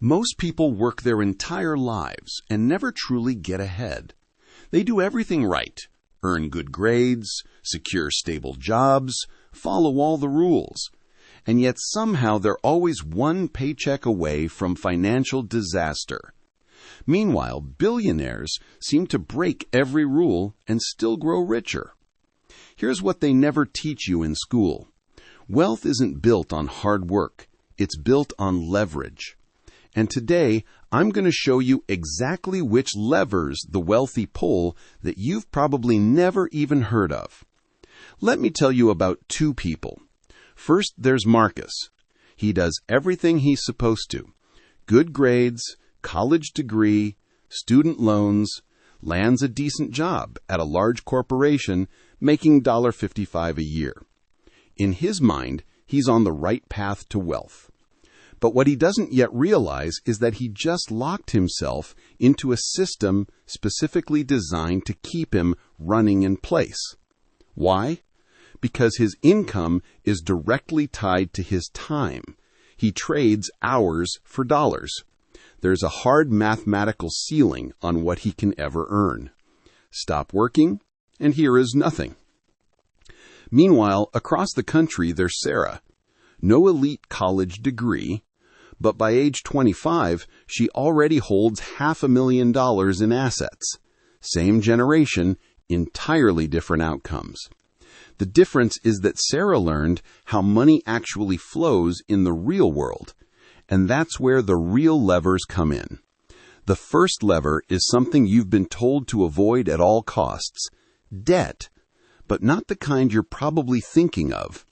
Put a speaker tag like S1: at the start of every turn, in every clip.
S1: Most people work their entire lives and never truly get ahead. They do everything right, earn good grades, secure stable jobs, follow all the rules, and yet somehow they're always one paycheck away from financial disaster. Meanwhile, billionaires seem to break every rule and still grow richer. Here's what they never teach you in school. Wealth isn't built on hard work. It's built on leverage. And today, I'm going to show you exactly which levers the wealthy pull that you've probably never even heard of. Let me tell you about two people. First, there's Marcus. He does everything he's supposed to. Good grades, college degree, student loans, lands a decent job at a large corporation making $55 a year. In his mind, he's on the right path to wealth. But what he doesn't yet realize is that he just locked himself into a system specifically designed to keep him running in place. Why? Because his income is directly tied to his time. He trades hours for dollars. There's a hard mathematical ceiling on what he can ever earn. Stop working, and here is nothing. Meanwhile, across the country, there's Sarah. No elite college degree, but by age 25, she already holds $500,000 in assets. Same generation, entirely different outcomes. The difference is that Sarah learned how money actually flows in the real world, and that's where the real levers come in. The first lever is something you've been told to avoid at all costs: debt, but not the kind you're probably thinking of.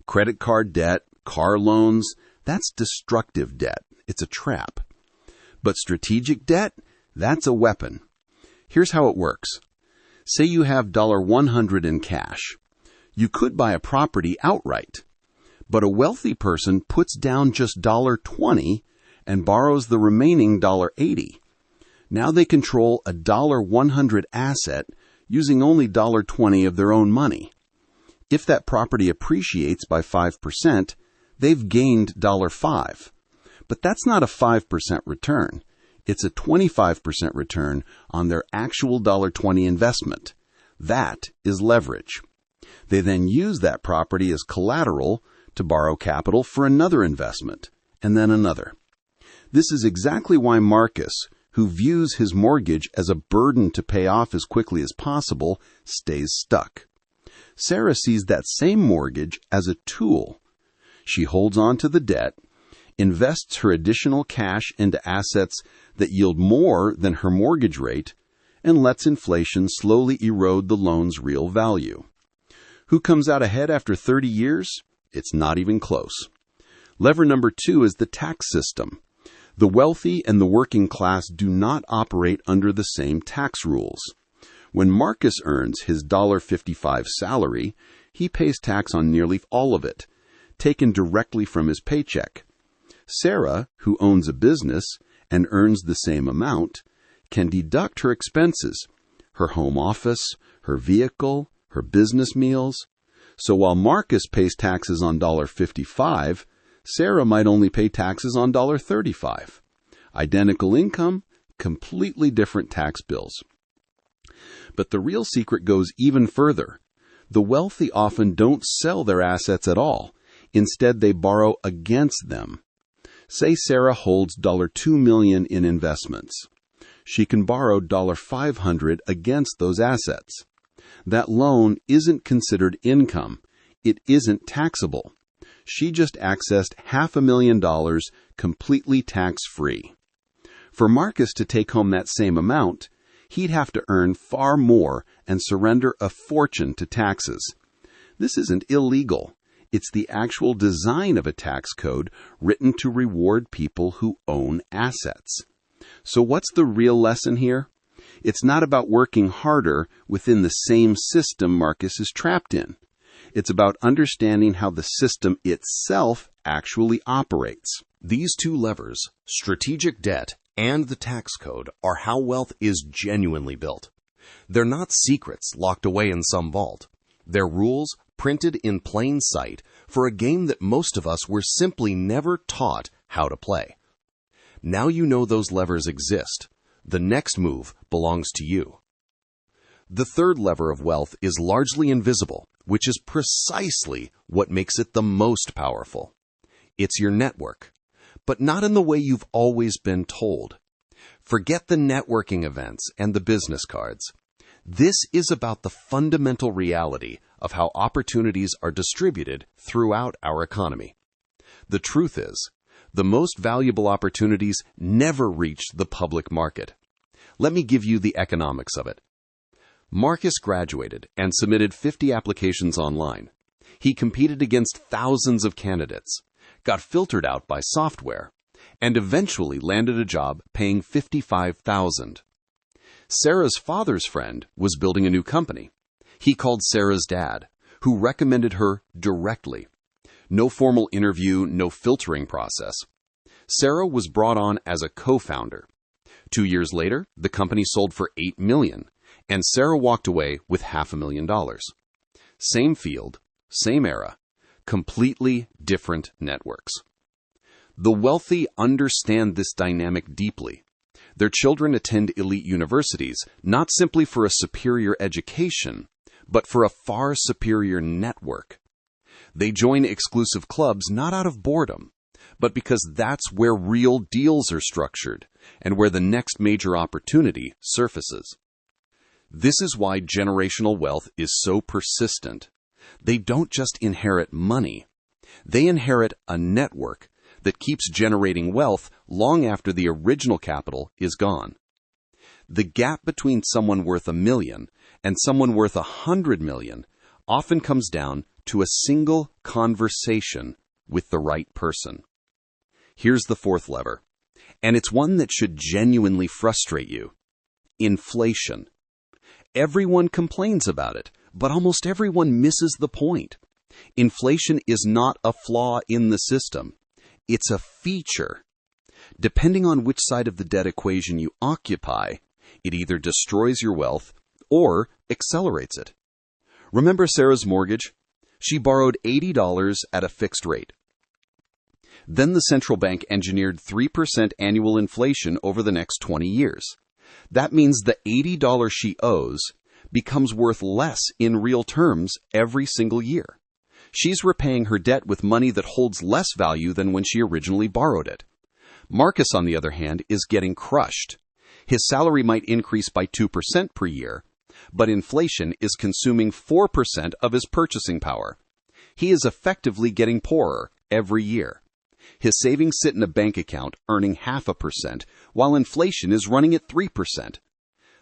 S1: Credit card debt, car loans, that's destructive debt. It's a trap. But strategic debt, that's a weapon. Here's how it works. Say you have $100 in cash. You could buy a property outright, but a wealthy person puts down just $20 and borrows the remaining $80. Now they control a $100 asset using only $20 of their own money. If that property appreciates by 5%, they've gained $5. But that's not a 5% return. It's a 25% return on their actual $20 investment. That is leverage. They then use that property as collateral to borrow capital for another investment, and then another. This is exactly why Marcus, who views his mortgage as a burden to pay off as quickly as possible, stays stuck. Sarah sees that same mortgage as a tool. She holds on to the debt, invests her additional cash into assets that yield more than her mortgage rate, and lets inflation slowly erode the loan's real value. Who comes out ahead after 30 years? It's not even close. Lever number 2 is the tax system. The wealthy and the working class do not operate under the same tax rules. When Marcus earns his $55 salary, he pays tax on nearly all of it, taken directly from his paycheck. Sarah, who owns a business and earns the same amount, can deduct her expenses, her home office, her vehicle, her business meals. So while Marcus pays taxes on $55, Sarah might only pay taxes on $35. Identical income, completely different tax bills. But the real secret goes even further. The wealthy often don't sell their assets at all. Instead, they borrow against them. Say Sarah holds $2 million in investments. She can borrow $500 against those assets. That loan isn't considered income. It isn't taxable. She just accessed $500,000 completely tax-free. For Marcus to take home that same amount, he'd have to earn far more and surrender a fortune to taxes. This isn't illegal. It's the actual design of a tax code written to reward people who own assets. So what's the real lesson here? It's not about working harder within the same system Marcus is trapped in. It's about understanding how the system itself actually operates.
S2: These two levers, strategic debt and the tax code, are how wealth is genuinely built. They're not secrets locked away in some vault. They're rules printed in plain sight for a game that most of us were simply never taught how to play. Now you know those levers exist. The next move belongs to you. The third lever of wealth is largely invisible, which is precisely what makes it the most powerful. It's your network, but not in the way you've always been told. Forget the networking events and the business cards. This is about the fundamental reality of how opportunities are distributed throughout our economy. The truth is, the most valuable opportunities never reach the public market. Let me give you the economics of it. Marcus graduated and submitted 50 applications online. He competed against thousands of candidates, got filtered out by software, and eventually landed a job paying $55,000. Sarah's father's friend was building a new company. He called Sarah's dad, who recommended her directly. No formal interview, no filtering process. Sarah was brought on as a co-founder. 2 years later, the company sold for $8 million, and Sarah walked away with $500,000. Same field, same era, completely different networks. The wealthy understand this dynamic deeply. Their children attend elite universities not simply for a superior education, but for a far superior network. They join exclusive clubs not out of boredom, but because that's where real deals are structured and where the next major opportunity surfaces. This is why generational wealth is so persistent. They don't just inherit money. They inherit a network that keeps generating wealth long after the original capital is gone. The gap between someone worth $1 million and someone worth $100 million often comes down to a single conversation with the right person. Here's the fourth lever, and it's one that should genuinely frustrate you. Inflation. Everyone complains about it, but almost everyone misses the point. Inflation is not a flaw in the system. It's a feature. Depending on which side of the debt equation you occupy, it either destroys your wealth or accelerates it. Remember Sarah's mortgage? She borrowed $80 at a fixed rate. Then the central bank engineered 3% annual inflation over the next 20 years. That means the $80 she owes becomes worth less in real terms every single year. She's repaying her debt with money that holds less value than when she originally borrowed it. Marcus, on the other hand, is getting crushed. His salary might increase by 2% per year, but inflation is consuming 4% of his purchasing power. He is effectively getting poorer every year. His savings sit in a bank account earning 0.5%, while inflation is running at 3%.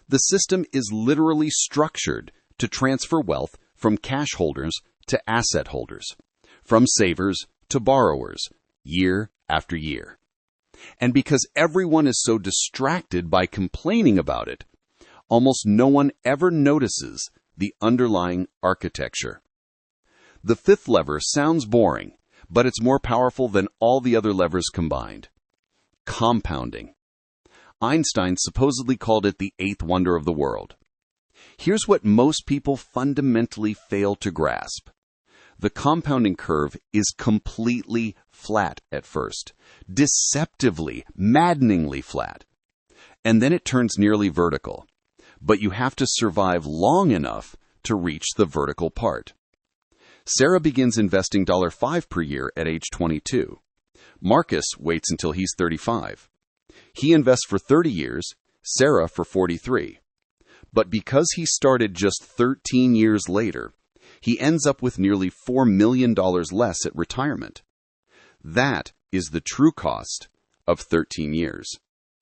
S2: The system is literally structured to transfer wealth from cash holders to asset holders, from savers to borrowers, year after year. And because everyone is so distracted by complaining about it, almost no one ever notices the underlying architecture. The fifth lever sounds boring, but it's more powerful than all the other levers combined. Compounding. Einstein supposedly called it the eighth wonder of the world. Here's what most people fundamentally fail to grasp. The compounding curve is completely flat at first, deceptively, maddeningly flat. And then it turns nearly vertical. But you have to survive long enough to reach the vertical part. Sarah begins investing $5 per year at age 22. Marcus waits until he's 35. He invests for 30 years, Sarah for 43. But because he started just 13 years later, he ends up with nearly $4 million less at retirement. That is the true cost of 13 years.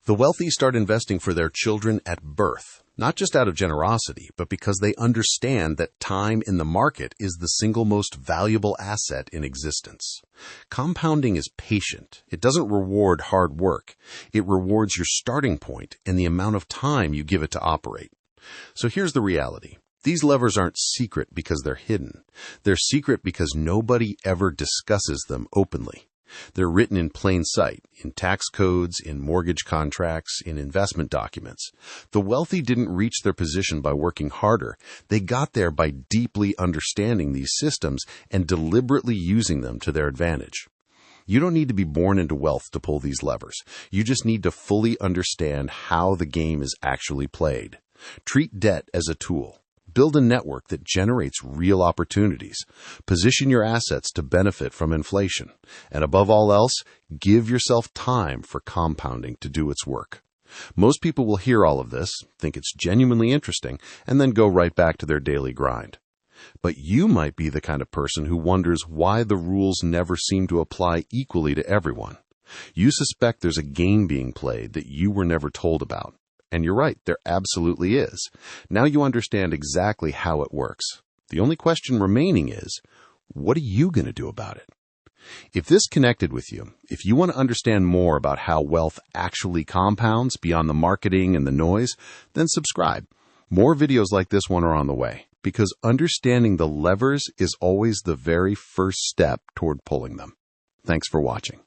S3: The wealthy start investing for their children at birth, not just out of generosity, but because they understand that time in the market is the single most valuable asset in existence. Compounding is patient. It doesn't reward hard work. It rewards your starting point and the amount of time you give it to operate. So here's the reality. These levers aren't secret because they're hidden. They're secret because nobody ever discusses them openly. They're written in plain sight, in tax codes, in mortgage contracts, in investment documents. The wealthy didn't reach their position by working harder. They got there by deeply understanding these systems and deliberately using them to their advantage. You don't need to be born into wealth to pull these levers. You just need to fully understand how the game is actually played. Treat debt as a tool. Build a network that generates real opportunities. Position your assets to benefit from inflation. And above all else, give yourself time for compounding to do its work. Most people will hear all of this, think it's genuinely interesting, and then go right back to their daily grind. But you might be the kind of person who wonders why the rules never seem to apply equally to everyone. You suspect there's a game being played that you were never told about. And you're right, there absolutely is. Now you understand exactly how it works. The only question remaining is, what are you going to do about it? If this connected with you, if you want to understand more about how wealth actually compounds beyond the marketing and the noise, then subscribe. More videos like this one are on the way, because understanding the levers is always the very first step toward pulling them. Thanks for watching.